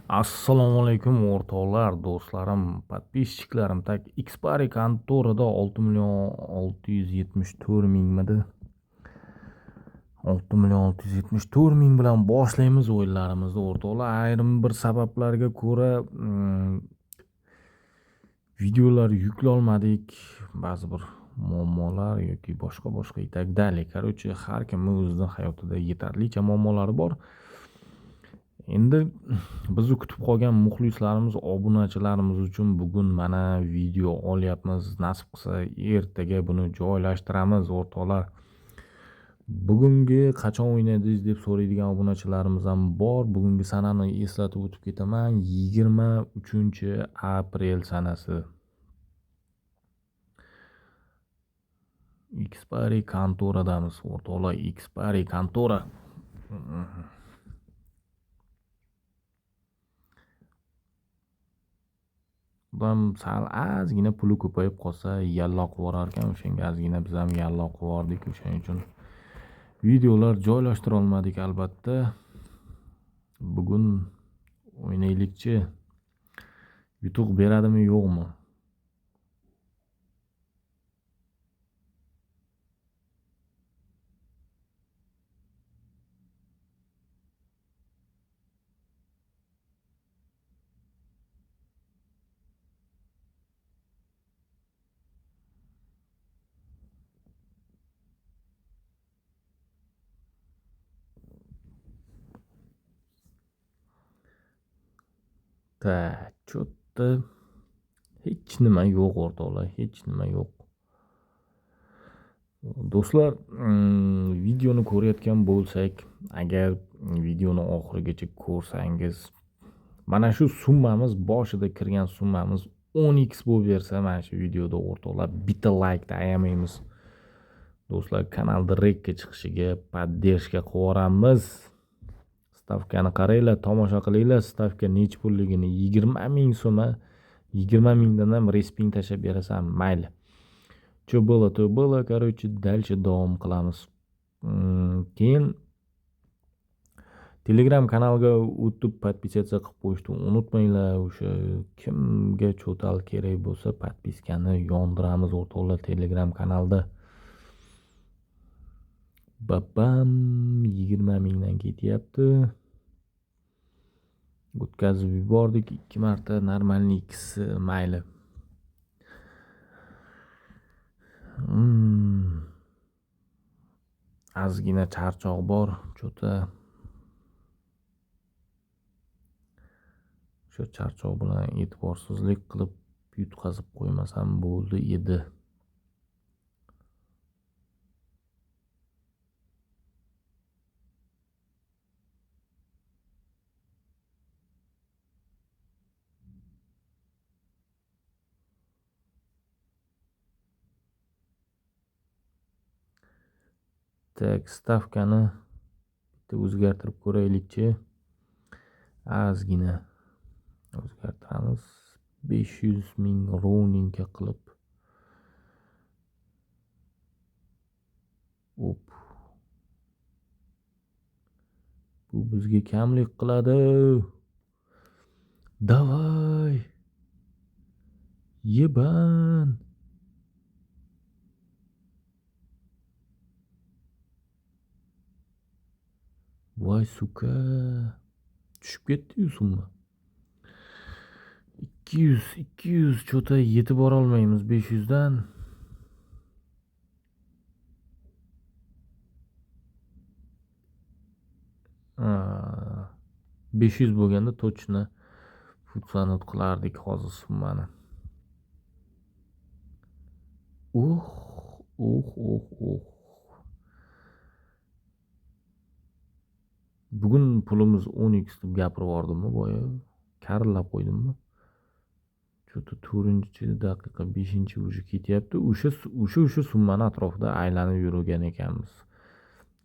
Assalomu alaykum o'rtoqlar, do'stlarim, подписчикларым. Tak, Xpari kontorida 6.674.000midi? 6.674.000 bilan boshlaymiz o'yinlarimizni o'rtoqlar. Ayrim bir sabablarga ko'ra videolar yuklolmadik. Ba'zi bir muammolar yoki boshqa и так далее. Короче, har kimning o'zining hayotida yetarlicha muammolari bor. Endi bizni kutib qolgan muxlislarimiz, obunachilarimiz uchun bugun mana video olyapmiz. Nasib qilsa ertaga buni joylashtiramiz o'rtoqlar. Bugungi qachon o'ynadingiz deb so'raydigan obunachilarimiz ham bor. Bugungi sanani eslatib o'tib ketaman. 23-aprel sanasi. Xpari kontoradamiz o'rtoqlar. Xpari kontora. Odam sal ozgina puli ko'payib qolsa yallo qilib yuborar ekan. O'shanga ozgina biz ham yallo qilib yubordik. O'shaning uchun videolar joylashtira olmadik albatta. Bugun o'ynaylikchi. Yutuq beradimi yo'qmi? Cho'tta hech nima yo'q o'rtoqlar, hech nima yo'q. Do'stlar, videoni ko'rayotgan bo'lsak, agar videoni oxirigacha ko'rsangiz, mana shu summamiz, boshida kirgan summamiz 10x bo'lib bersa, mana shu videoda o'rtoqlar bitta like ayamaymiz. Do'stlar, kanalda rekka chiqishiga поддержка qilib yuboramiz. Stavkani qaranglar, tomosha qilinglar. Stavka nech pulligini? 20.000 so'm. 20.000dan ham resping tashab berasan, mayli. Что было, то было. Короче, дальше davom qilamiz. Keyin Telegram kanalga o'tib podpisatsiya qilib qo'yishni unutmanglar. O'sha kimga cho'tal kerak bo'lsa, podpiskani yondiramiz o'rtoqlar Telegram kanalda. Babam 20.000dan ketyapti. O'tkazib yubordik 2 marta, normalniy ikisi, mayli. Ozgina charchoq bor, cho'ta. Shu charchoq bilan e'tiborsizlik qilib yutqazib qo'ymasam bo'ldi edi. Tak, stavkani bitta o'zgartirib ko'raylikchi. Ozgina o'zgartiramiz. 500.000 rovningga qilib. Bu bizga kamlik qiladi. Davay. Yeban. Voy suka. Tushib ketdi-yu summa. 200 cho'ta yetib bora olmaymiz 500dan. Ha, 500 bo'lganda точно futsanut qilardik hozir summani. Bugun pulimiz 10x deb gapirib yubordimmi boya? Karillab qo'ydimmi? Cho'ta 4-daqiqa 5-chi уже ketyapti. O'sha summani atrofida aylanib yurgan ekanmiz.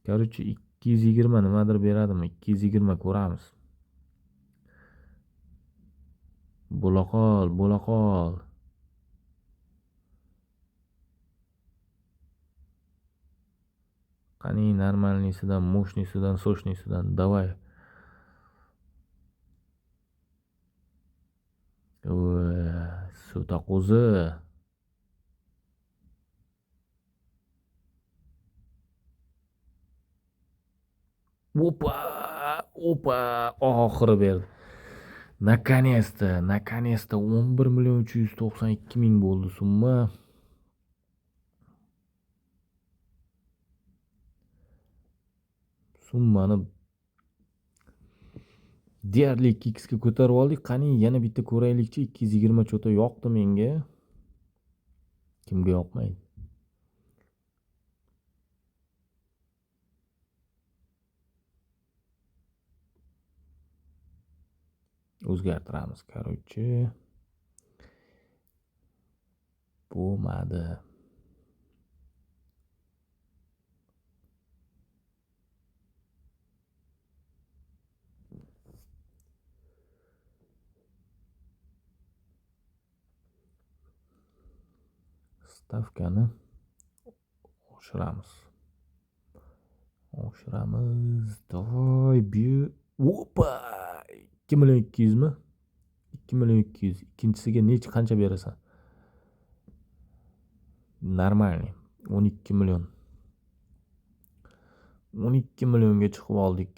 Короче, 220 nimadir beradimi? 220 ko'ramiz. Bo'la qol. Qani normalnisidan, moshnisidan, soshnisidan, давай. So'taqo'zi. Opa! Opa! Oxiri berdi. Наконец-то 11.392.000 bo'ldi summa. Summani deyarli 2x ga ko'tarib oldik. Qani yana bitta ko'raylikchi. 220 chota yoqdi menga. Kimga yoqmaydi? O'zgartiramiz, короче. Bo'lmadi. Stavkani oshiramiz. Davay, opa! 2.200.000 mi? 2.200.000. Ikkinchisiga qancha berasan? Normalniy. 12 million. 12 millionga chiqib oldik.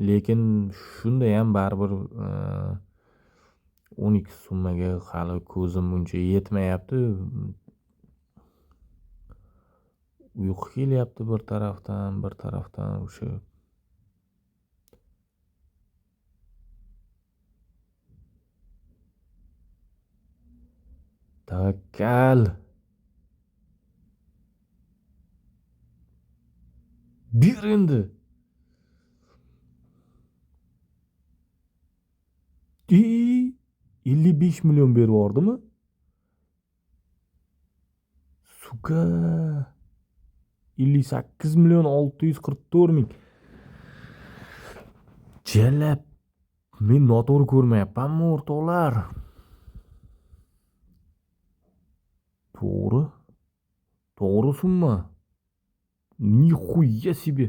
Lekin shunda ham baribir 12 summaga hali ko'zim uncha yetmayapti. Uyqu kelyapti bir tarafdan o'sha. Tavakkal. Bir endi. 55 million berib yubordimi? Suka. 58.644.000. Jalab. Men noto'g'ri ko'rmayapmanmi, o'rtoqlar? To'g'ri summa. Nixuya себе.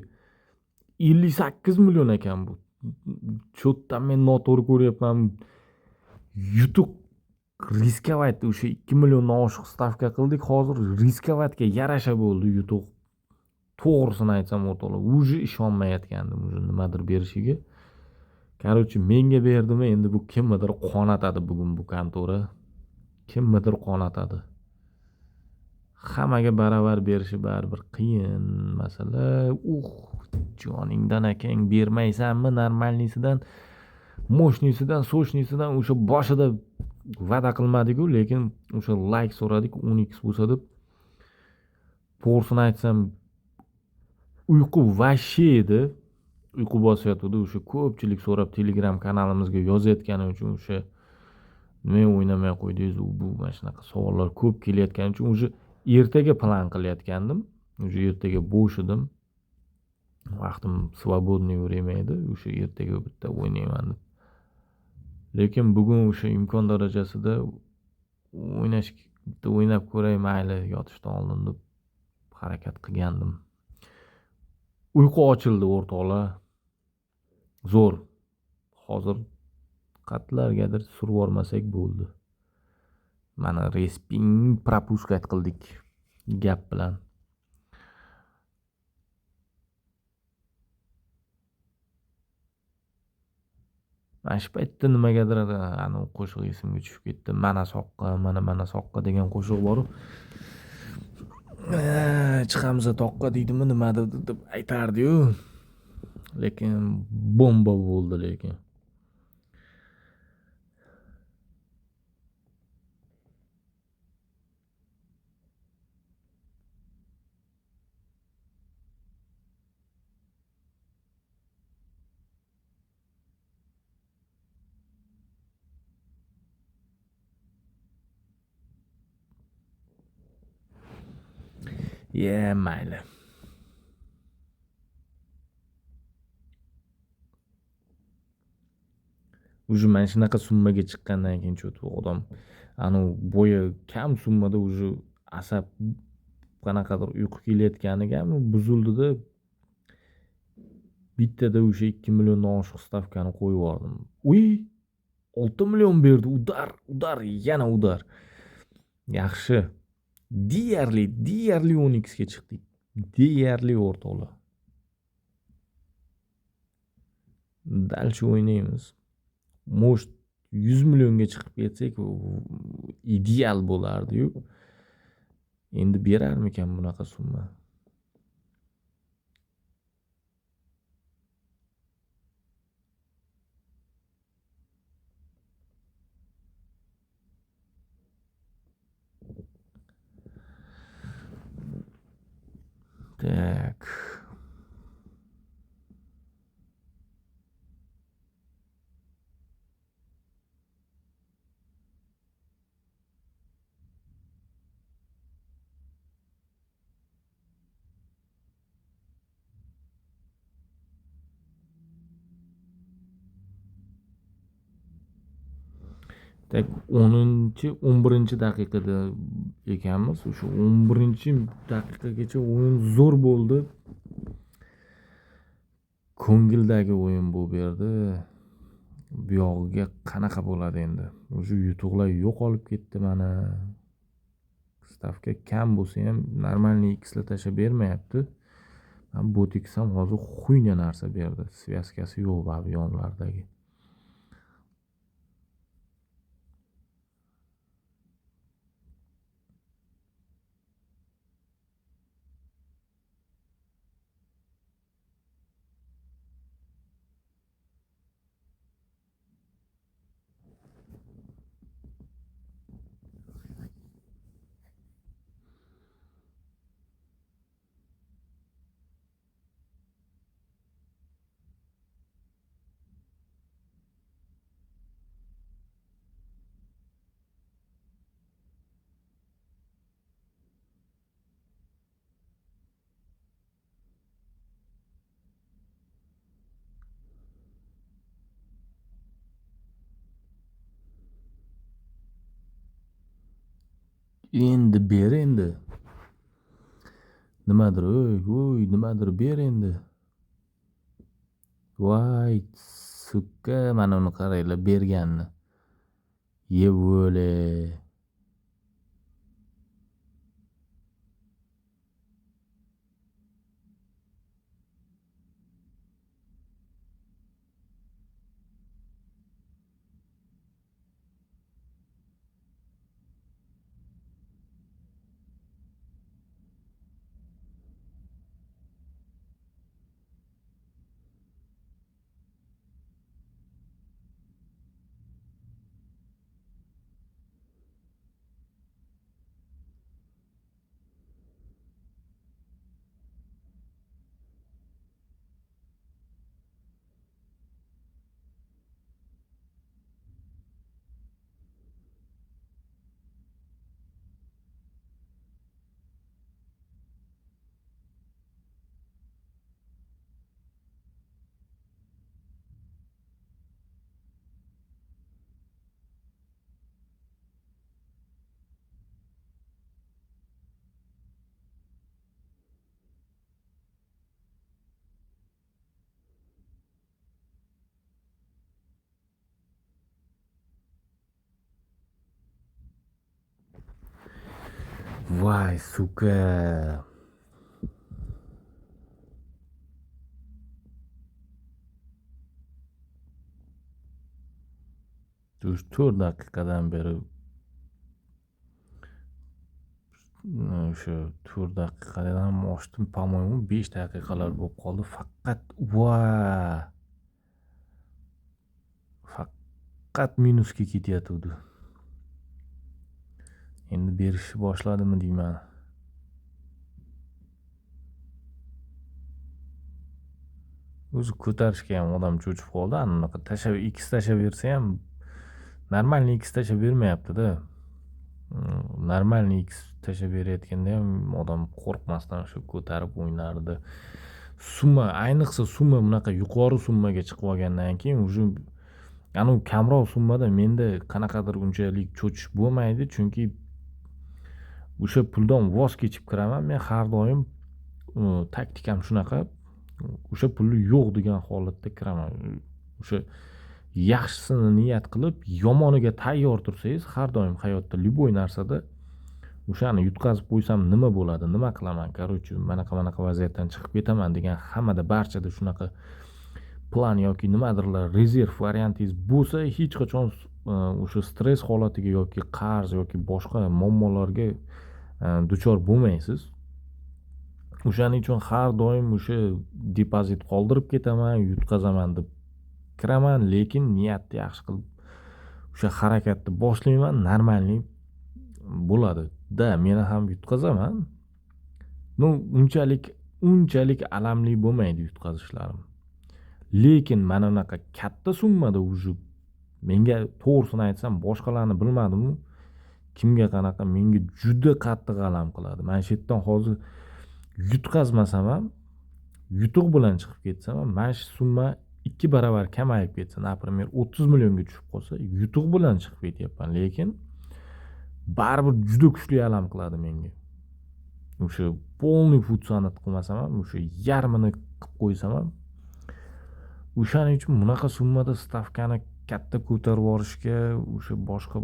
58 million ekan bu. Cho'tdan men noto'g'ri ko'ryapman. Yutuq riskovatga o'sha 2 milliondan oshiq stavka qildik. Hozir riskovatga yarasha bo'ldi yutuq. To'g'risini aytsam o'rtoqlar, уже ishonmayotgandim уже nimadir berishiga. Короче, menga berdimi, endi bu kimnidir qonatadi bugun bu kontora. Kimnidir qonatadi. Hammaga baravar berishi baribir qiyin masala. Joningdan akang bermaysanmi normalnisidan, moshnisidan, soshnisidan o'sha boshida va'da qilmadiku, lekin o'sha like so'radik 10x bo'lsa deb. To'g'risini aytsam, uyqu vashshe edi. Uyqu bosyotdi. O'sha ko'pchilik so'rab Telegram kanalimizga yozayotgani uchun o'sha nima o'ynamay qo'ydingiz, bu mana shunaqa savollar ko'p kelayotgani uchun o'sha ertaga plan qilayotgandim. O'sha ertaga bo'sh edim. Vaqtim свободный время edi. O'sha ertaga bitta o'ynayman deb. Lekin bugun o'sha imkon darajasida bitta o'ynab ko'ray mayli yotishdan oldin deb harakat qilgandim. Uyqu ochildi o'rtoqlar. Zo'r. Hozir qatlargadir surib olmasak bo'ldi. Mana resping пропускать qildik gap bilan. Mana shu paytda nimagadir ana qo'shiq esimga tushib ketdi. Mana soqqa degan qo'shiq bor. Chiqamiz toqqa deydimi, nimadir deb aytardi-yu. Lekin bomba bo'ldi lekin. Mayli. Уже mana shunaqa summaga chiqqandan keyin cho'tib odam anu bo'yi kam summada уже asab qanaqadir uyqu kelayotganigami buzildi-da. Bittada o'sha 2 milliondan oshiq stavkani qo'yib yubordim. 6 million berdi. Udar, yana udar. Yaxshi. Deyarli 10x ga chiqdik. Deyarli o'rtoqlar. Dal shu o'ynaymiz. Most 100 millionga chiqib ketsak, ideal bo'lardi-yu. Endi berarmikan bunaqa summa? Так. Tak 11-daqiqada ekanmiz. O'sha 11-daqiqagacha o'yin zo'r bo'ldi. Ko'ngildagi o'yin bu berdi. Bu yog'iga qanaqa bo'ladi endi? O'sha yutuqlar yo'qolib ketdi mana. Stavka kam bo'lsa ham normalniy xlar tashlab bermayapti. Men Botix ham hozir xuyna narsa berdi. Svyazkasi yo'q bu yonlardagi. Endi ber endi. Nimadir, nimadir ber endi. Voy, sukka, mana uni qaranglar berganini. Yeb o'le. Voy, sukka. O'sha 4 daqiqadan beri o'sha 4 daqiqadan ochdim, по-моему 5 daqiqalar bo'lib qoldi. Faqat minusga ketyapti. Endi berishni boshladimi deyman. O'zi ko'tarishga ham odam cho'chib qoldi. Anaqa X tashlab bersa ham normalniy X tashlab bermayapti-da. Normalniy X tashlab berayotganda ham odam qo'rqmasdan shu ko'tarib o'ynardi. Ayniqsa summa bunaqa yuqori summaga chiqib olgandan keyin уже anu kamroq summada menda qanaqadir unchalik cho'chish bo'lmaydi, chunki o'sha puldan voz kechib kiraman. Men har doim taktikam shunaqa. O'sha pulni yo'q degan holatda kiraman. O'sha yaxshisini niyat qilib, yomoniga tayyor tursangiz, har doim hayotda любой narsada o'shani yutqazib qo'ysam nima bo'ladi, nima qilaman, короче, manaqa vaziyatdan chiqib ketaman degan hammada barchada shunaqa plan yoki nimadirlar rezerv variantingiz bo'lsa, hech qachon o'sha stress holatiga yoki qarz yoki boshqa muammolarga duchor bo'lmaysiz. O'shaning uchun har doim o'sha depozit qoldirib ketaman, yutqazaman deb kiraman, lekin niyatni yaxshi qilib o'sha harakatni boshlayman, normalniy bo'ladi. Da, meni ham yutqazaman. No, unchalik alamli bo'lmaydi yutqazishlarim. Lekin mana unaqa katta summada уже menga to'g'risini aytsam, boshqalarni bilmadim-u, kimga qanaqa menga juda qattiq alam qiladi. Mana shu yerdan hozir yutqazmasam ham, yutuq bilan chiqib ketsam ham, mana shu summa 2 barobar kamayib ketsa, например, 30 millionga tushib qolsa, yutuq bilan chiqib ketyapman, lekin baribir juda kuchli alam qiladi menga. O'sha полный futsanat qilmasam ham, o'sha yarmini qilib qo'ysam ham, o'shaning uchun bunaqa summada stavkani katta ko'tarib yuborishga o'sha boshqa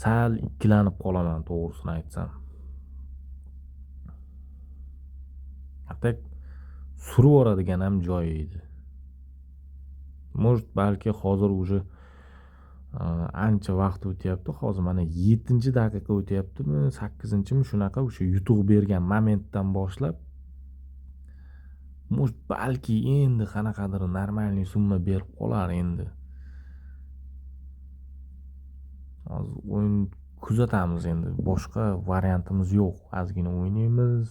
sal ikkilanib qolaman, to'g'risini aytsam. Hatta surib yuboradigan ham joyi edi. Может, balki hozir уже ancha vaqt o'tyapti. Hozir mana 7-daqiqa o'tyaptimi, 8-mi shunaqa o'sha yutuq bergan momentdan boshlab может, balki endi qanaqadir normalniy summa berib qolar endi. Hozir o'yin kuzatamiz endi. Boshqa variantimiz yo'q. Ozgina o'ynaymiz,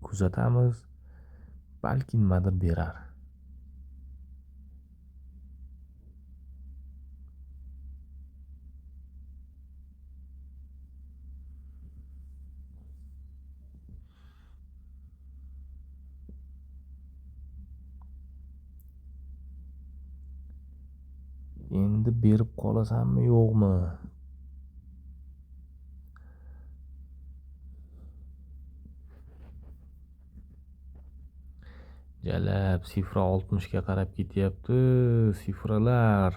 kuzatamiz. Balki nimadir berar. Endi berib qolasammi, yo'qmi? Jalab sifra 60 ga qarab ketyapti, sifralar.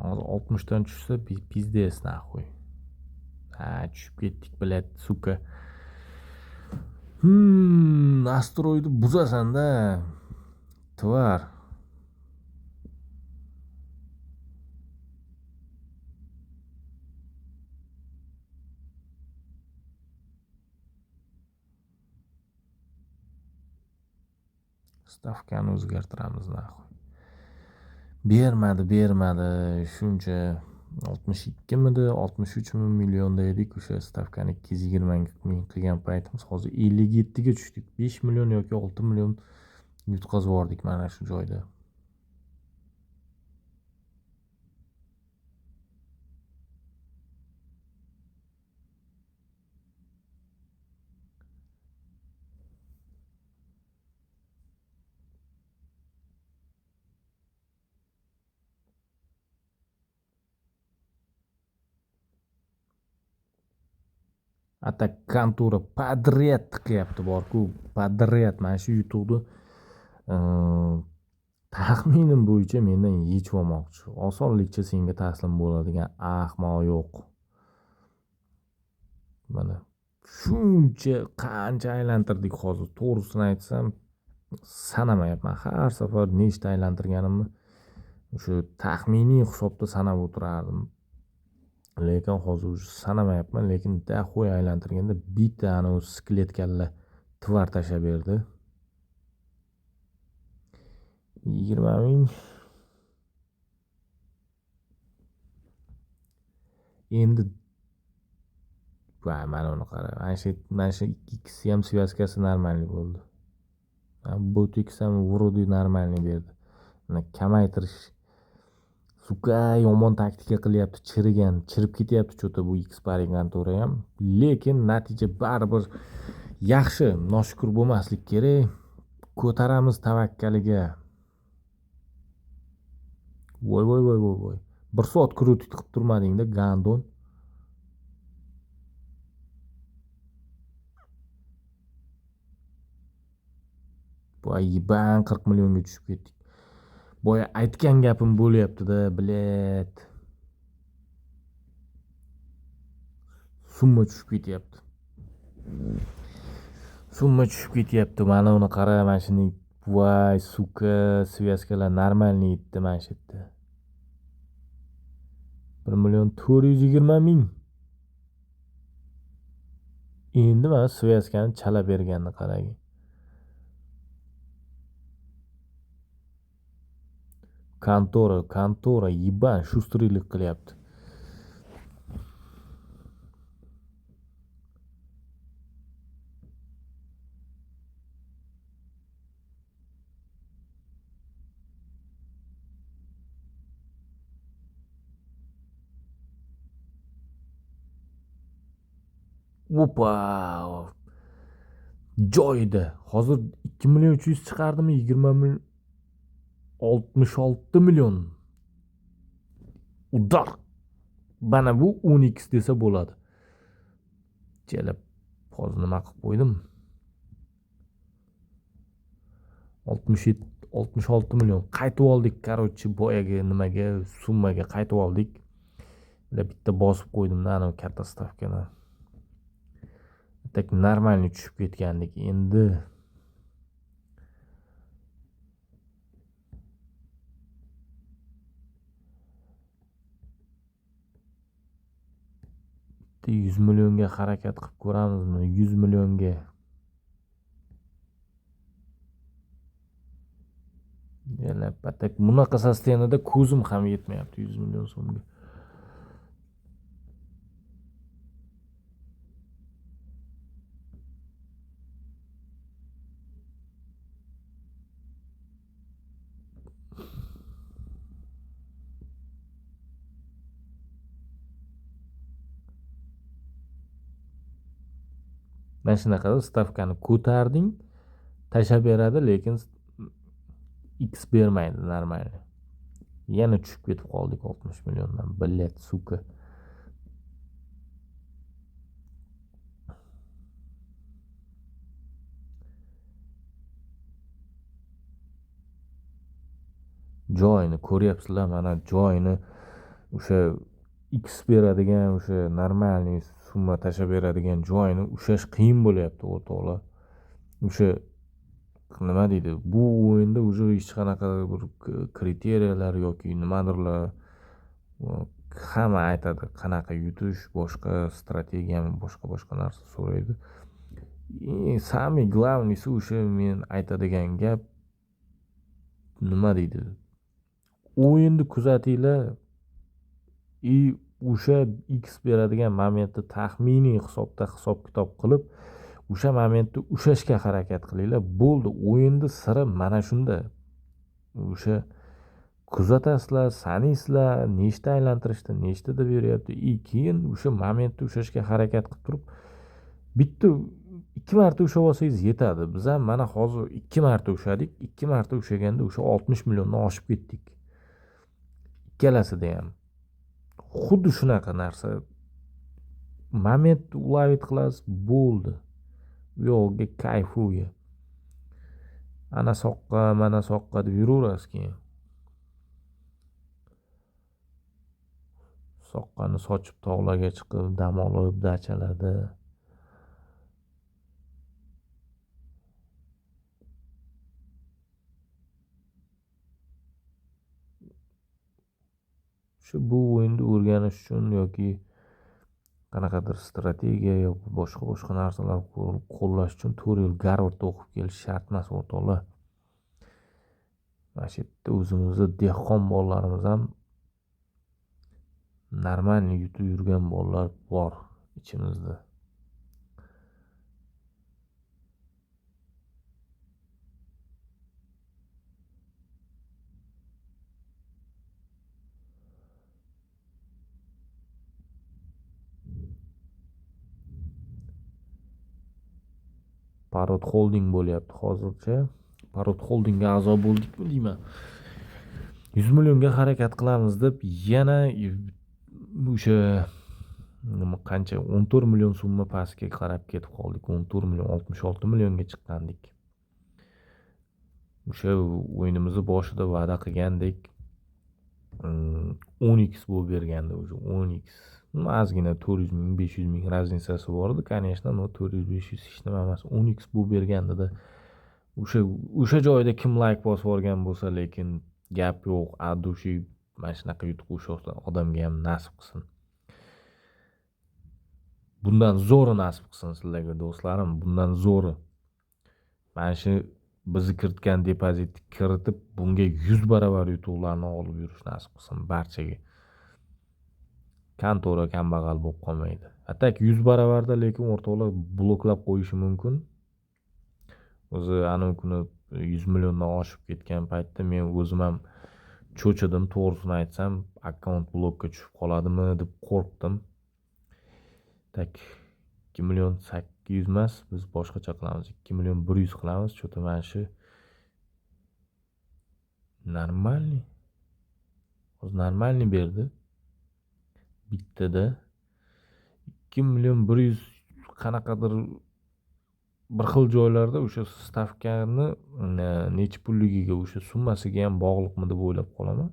Hozir 60 dan tushsa, pizdes naxuy. Tushib ketdik, блядь, suka. Nastroyni buzasan-da. Tvar. Stavkani o'zgartiramiz naxuy. Bermadi. Shuncha 62 midi, 63 millionda edik. O'sha stavkani 220 ming qilgan paytimiz hozir 57 ga tushdik. 5 million yoki 6 million yutqazib yubordik mana shu joyda. Atak kontura poдряд qilyapti borku, poдряд mana shu yutuqni taxminim bo'yicha mendan yechib olmoqchi. Osonlikcha senga taslim bo'ladigan ahmoq yo'q. Mana shuncha qancha aylantirdik hozir. To'g'risini aytsam, sanamayapman. Har safar nechta aylantirganimni o'sha taxminiy hisobda sanab o'tirardim. Lekin hozir sanamayapman, lekin dahoy aylantirganda bitta ana o'z skelet kalla tvar tashlab berdi. 20 ming. Endi mana uni qara. Mana shu ikkisi ham svyazkasi normalniy bo'ldi. Bu ikkisi ham вроде normalniy berdi. Mana kamaytirish suka yomon taktika qilyapti, chirib ketyapti cho'ta bu X-Paring kontora ham. Lekin natija baribir yaxshi, noshukur bo'lmaslik kerak. Ko'taramiz tavakkaliga. Voy. 1 soat krutit qilib turmading-da, gandon. boya yiban 40 millionga tushib ketdik. Boya aytgan gapim bo'lyapti-da, bilet. Summa tushib ketyapti. Mana uni qara, mana shuni. Voy, suka, svязкалар нормальный yetdi mana shu yerda. 1,420,000. Endi mana svязкani chala berganini qarang. Kontora yiban shustrilik qilyapti. Opa! Joyida. Hozir 2,300,000 chiqardimi? 20 million 66 million. Udar. Mana bu 10x desa bo'ladi. Chelab hozir nima qilib qo'ydim? 66 million qaytib oldik, короче, boyaga nimaga, summaga qaytib oldik. Bitta bosib qo'ydim-da ana katta stavkani. Tak normalniy tushib ketgandik. Endi bitta 100 millionga harakat qilib ko'ramizmi? 100 millionga. Yana patak bunaqa sostenada ko'zim ham yetmayapti 100 million so'mga. Mana shunaqa stavkani ko'tarding, tashlab beradi, lekin x bermaydi normal. Yana tushib ketib qoldik 60 milliondan. Bilet, suka. Joyni ko'ryapsizlar, mana joyni o'sha x beradigan, o'sha normalniy summa tashlab beradigan joyni ushlash qiyin bo'lyapti o'rtoqlar. O'sha nima deydi? Bu o'yinda уже hech qanaqa bir kriteriyalar yoki nimadirlar hamma aytadi, qanaqa yutish, boshqa strategiyami, boshqa narsa so'raydi. Самый главныйsi o'sha men aytadigan gap nima deydi? O'yinni kuzatinglar. O'sha x beradigan momentni taxminiy hisob-kitob qilib, o'sha momentni ushlashga harakat qilinglar. Bo'ldi, o'yinni siri mana shunda. O'sha kuzatasizlar, sanaysizlar, nechta aylantirishda, nechtada beryapti. Keyin o'sha momentni ushlashga harakat qilib turib, bitta 2 marta ushlab olsangiz yetadi. Biz ham mana hozir 2 marta ushladik. 2 marta ushlaganda o'sha 60 milliondan oshib ketdik. Ikkalasida ham. Xuddi shunaqa narsa. Momentni ulavit qilasiz, bo'ldi. U yo'g'iga kayfuga. Ana soqqa, mana soqqa deb yuraverasiz keyin. Soqqani sochib tog'larga chiqib, dam olib, dachaladi. Shu bu o'yinni o'rganish uchun yoki qanaqadir strategiya yoki boshqa narsalar qo'llash uchun 4 yil Garvardda o'qib kelish shart emas o'rtoqlar. Mana shu yerda o'zimizni dehqon bolalarimiz ham normalniy yutib yurgan bolalar bor ichimizda. Parrot Holding bo'lyapti hozircha. Parrot Holdingga a'zo bo'ldikmi deyman. 100 millionga harakat qilamiz deb yana o'sha qancha 14 million so'mma pastga qarab ketib qoldik. 14 million 66 millionga chiqqandik. o'sha o'yinimizni boshida va'da qilgandek 10x bo'lib bergandi o'sha 10x. Ozgina 400 ming, 500 ming razницasi bor edi, конечно, но 400-500 hech nima emas. 10x bo'lib bergandida o'sha joyda kim like bosib yuborgan bo'lsa, lekin gap yo'q. От души mana shunaqa yutuq o'sha odamga ham nasib qilsin. Bundan zo'ri nasib qilsin sizlarga do'stlarim, bundan zo'ri. Mana shu bizni kiritgan depozitni kiritib, bunga 100 barobar yutuqlarni olib yurish nasib qilsin barchaga. Kontora kambag'al bo'lib qolmaydi. Atak 100 barobarda, lekin o'rtoqlar bloklab qo'yishi mumkin. O'zi ana kuni 100 milliondan oshib ketgan paytda men o'zim ham cho'chidim, to'g'risini aytsam, akkaunt blokka tushib qoladimi deb qo'rqdim. Tak 2 million 800 emas, biz boshqacha qilamiz. 2 million 100 qilamiz. Cho'ta mana shu normalniy. O'zi normalniy berdi. Bittada 2 million 100 qanaqadir bir xil joylarda o'sha stavkani necha pulligiga, o'sha summasiga ham bog'liqmi deb o'ylab qolaman.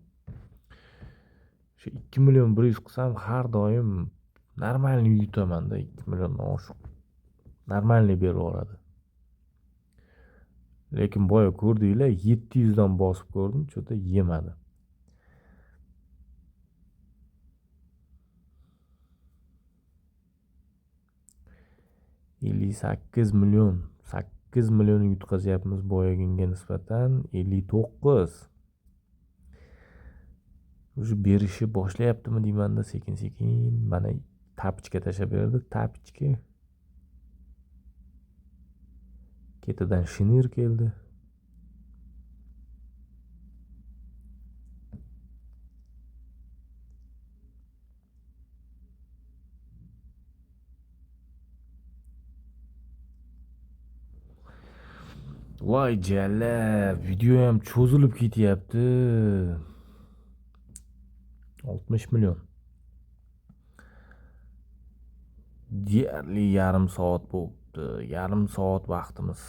O'sha 2 million 100 qilsam har doim normalniy yutaman-da, 2 milliondan oshiq. Normalniy berib yuboradi. Lekin boya ko'rdinglar, 700 dan bosib ko'rdim, cho'ta yemadi. $58 million. 8 million yutqazyapmiz boyaginga nisbatan 59. O'sha berishi boshlayaptimi deymanda sekin-sekin. Mana tapichga tashlab berdi, tapichga. Ketidan shinir keldi. Voy jalla, video ham cho'zilib ketyapti. 60 million. Deyarli yarim soat bo'libdi. Yarim soat vaqtimiz.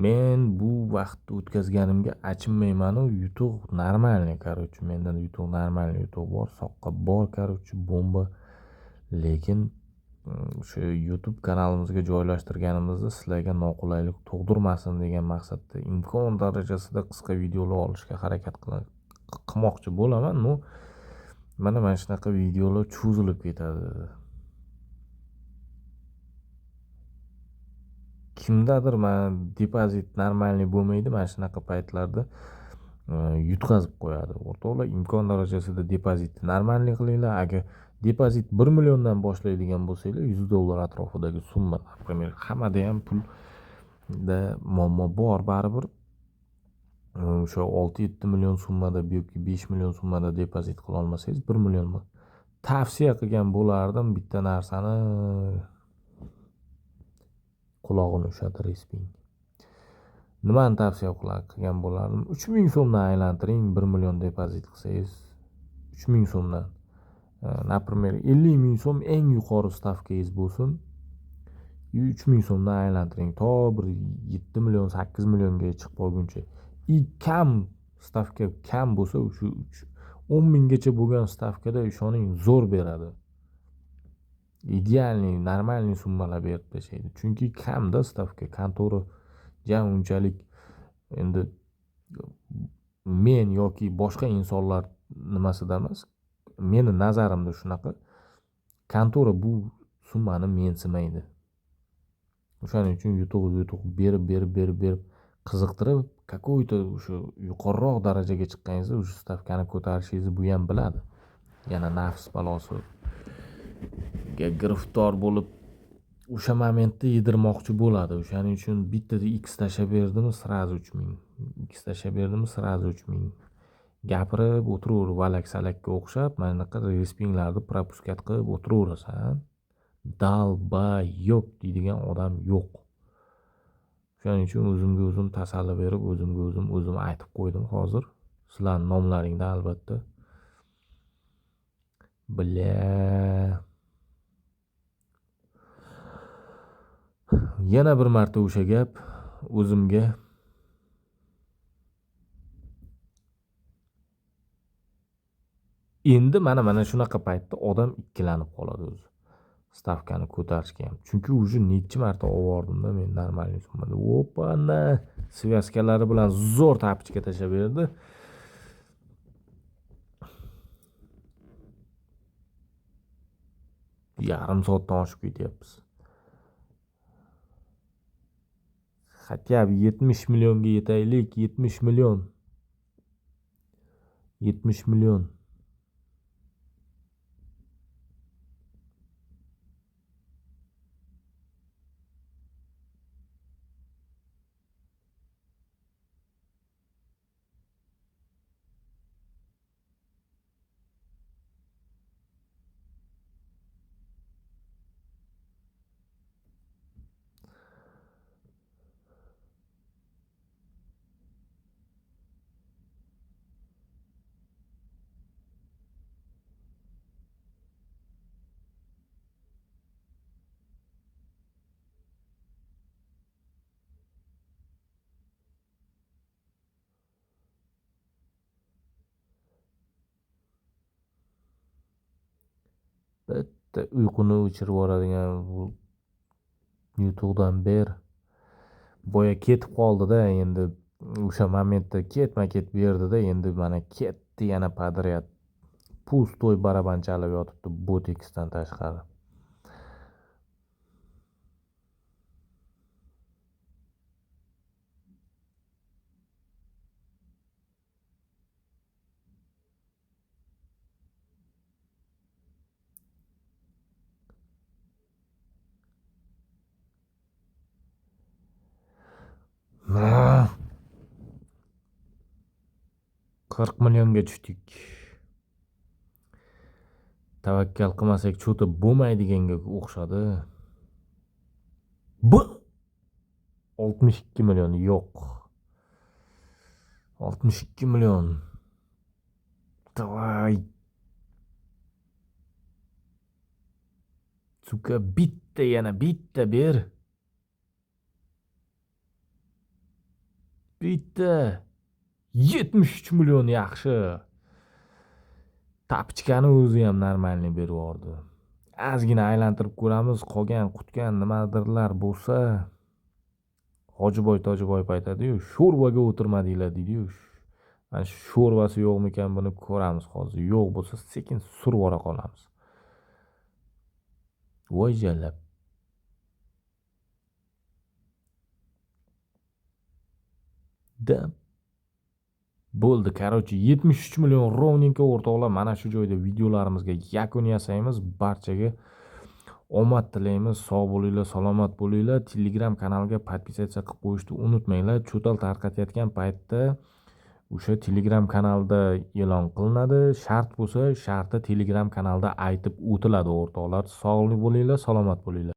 Men bu vaqtni o'tkazganimga achinmayman. Yutuq normalniy, короче, mendan yutuq normalniy yutuq bor, soqqa bor, короче, bomba. Lekin o'sha YouTube kanalimizga joylashtirganimizda sizlarga noqulaylik tug'dirmasin degan maqsadda imkon darajasida qisqa videolar olishga harakat qilmoqchi bo'laman. Mana shunaqa videolar cho'zilib ketadi. Kimdadir mana depozit normalniy bo'lmaydi, mana shunaqa paytlarda yutqazib qo'yadi. O'rtoqlar, imkon darajasida depozitni normalniy qilinglar. Agar depozit 1 milliondan boshlaydigan bo'lsanglar, $100 atrofidagi summa, например, hammada ham pulda muammo bor baribir. O'sha 6-7 million summada yoki 5 million summada depozit qila olmasangiz 1 million tavsiya qilgan bo'lardim bitta narsani. Qulog'ini ushadi Resping. Nimani tavsiya qilgan bo'lardim? 3000 so'mdan aylantiring, 1 million depozit qilsangiz 3000 so'mdan. Например, 50 ming so'm eng yuqori stavkangiz bo'lsin. 3000 so'mdan aylantiring. To bir 7 million, 8 millionga chiqib qolguncha. Kam stavka kam bo'lsa, shu 10 minggacha bo'lgan stavkada ishoning zo'r beradi. Idealniy, normalniy summalar berib tashlaydi. Chunki kamda stavka, kontora jam unchalik endi men yoki boshqa insonlar nimasida emas, meni nazarimda shunaqa. Kontora bu summani mensimaydi. O'shaning uchun yutuq berib qiziqtirib, какой-то o'sha yuqoriroq darajaga chiqqaningizda o'sha stavkani ko'tarishingizni bu ham biladi. Yana nafs balosi giriftor bo'lib o'sha momentda yedirmoqchi bo'ladi. O'shaning uchun bittada X tashlab berdimi, sразу 3000. X tashlab berdimi, sразу 3000. Gapirib o'tiraverib valak-salakka o'xshab, mana bunaqa respinglarni propuskat qilib o'tiraverasan. Dalbayob deydigan odam yo'q. Shuning uchun o'zimga o'zim tasalli berib, o'zimga o'zim aytib qo'ydim hozir. Sizlarning nomlaringda albatta. Bля. Yana bir marta o'sha gap o'zimga endi mana shunaqa paytda odam ikkilanib qoladi o'zi. Stavkani ko'tarishga ham. Chunki уже necha marta oldimda men normalniy summada. Opana svyaskalari bilan zo'r tapichga tashlab berdi. Yarim soatdan oshib ketyapmiz. Хотя бы 70 millionga yetaylik, 70 million. 70 million. Bitta uyquni o'chirib yuboradigan bu YouTube'dan ber. Boya ketib qoldi-da, endi o'sha momentda ketma-ket berdi-da, endi mana ketdi yana poдряд. Pustoy baraban chalib yotibdi Boteksdan tashqari. Ah, 40 millionga tushdik. Tavakkal qilmasak cho'ta bo'lmaydiganga o'xshadi. Bu 62 million yo'q. 62 million. Davay. Suka bitta yana bitta ber. Bitta 73 million yaxshi. Tapchkani o'zi ham normalniy berib yubordi. Ozgina aylantirib ko'ramiz, qolgan qutgan nimadirlar bo'lsa. Hojiboy Tojiboyev aytadi-yu, sho'rvaga o'tirmadinglar deydi-yu. Mana shu sho'rvasi yo'qmikan buni ko'ramiz hozir. Yo'q bo'lsa sekin surib ora qolamiz. Voy jallab. Da bo'ldi, короче, 73 million ровненько o'rtoqlar. Mana shu joyda videolarimizga yakun yasaymiz. Barchaga omad tilaymiz. Sog' bo'linglar, salomat bo'linglar. Telegram kanaliga podpisatsiya qilib qo'yishni unutmanglar. Cho'tal tarqatayotgan paytda o'sha Telegram kanalda e'lon qilinadi. Shart bo'lsa, sharti Telegram kanalda aytib o'tiladi o'rtoqlar. Sog'lik bo'linglar, salomat bo'linglar.